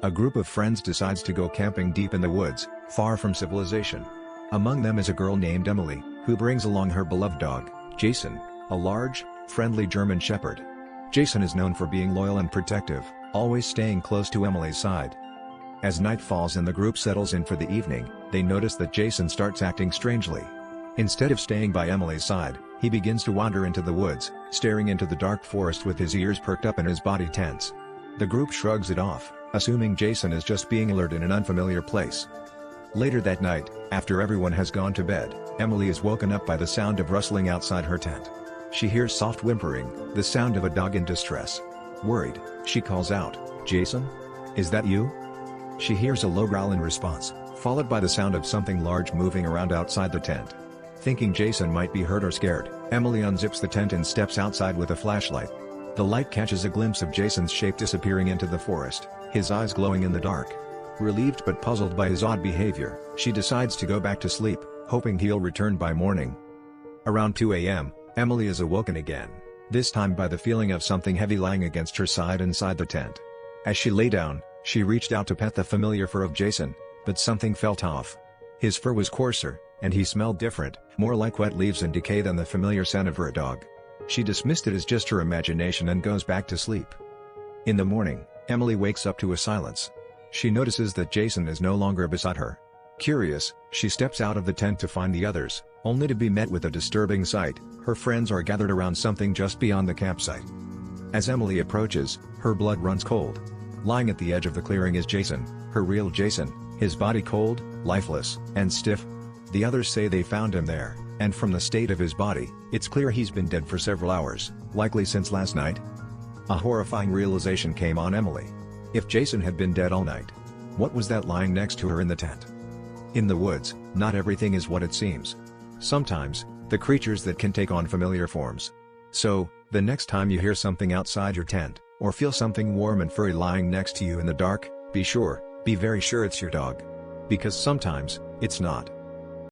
A group of friends decides to go camping deep in the woods, far from civilization. Among them is a girl named Emily, who brings along her beloved dog, Jason, a large, friendly German Shepherd. Jason is known for being loyal and protective, always staying close to Emily's side. As night falls and the group settles in for the evening, they notice that Jason starts acting strangely. Instead of staying by Emily's side, he begins to wander into the woods, staring into the dark forest with his ears perked up and his body tense. The group shrugs it off, assuming Jason is just being alert in an unfamiliar place. Later that night, after everyone has gone to bed, Emily is woken up by the sound of rustling outside her tent. She hears soft whimpering, the sound of a dog in distress. Worried, she calls out, "Jason? Is that you?" She hears a low growl in response, followed by the sound of something large moving around outside the tent. Thinking Jason might be hurt or scared, Emily unzips the tent and steps outside with a flashlight. The light catches a glimpse of Jason's shape disappearing into the forest, his eyes glowing in the dark. Relieved but puzzled by his odd behavior, she decides to go back to sleep, hoping he'll return by morning. Around 2 a.m., Emily is awoken again, this time by the feeling of something heavy lying against her side inside the tent. As she lay down, she reached out to pet the familiar fur of Jason, but something felt off. His fur was coarser, and he smelled different, more like wet leaves and decay than the familiar scent of her dog. She dismissed it as just her imagination and goes back to sleep. In the morning, Emily wakes up to a silence. She notices that Jason is no longer beside her. Curious, she steps out of the tent to find the others, only to be met with a disturbing sight. Her friends are gathered around something just beyond the campsite. As Emily approaches, her blood runs cold. Lying at the edge of the clearing is Jason, her real Jason, his body cold, lifeless, and stiff. The others say they found him there, and from the state of his body, it's clear he's been dead for several hours, likely since last night. A horrifying realization came on Emily. If Jason had been dead all night, what was that lying next to her in the tent? In the woods, not everything is what it seems. Sometimes, the creatures that can take on familiar forms. So, the next time you hear something outside your tent, or feel something warm and furry lying next to you in the dark, be very sure it's your dog. Because sometimes, it's not.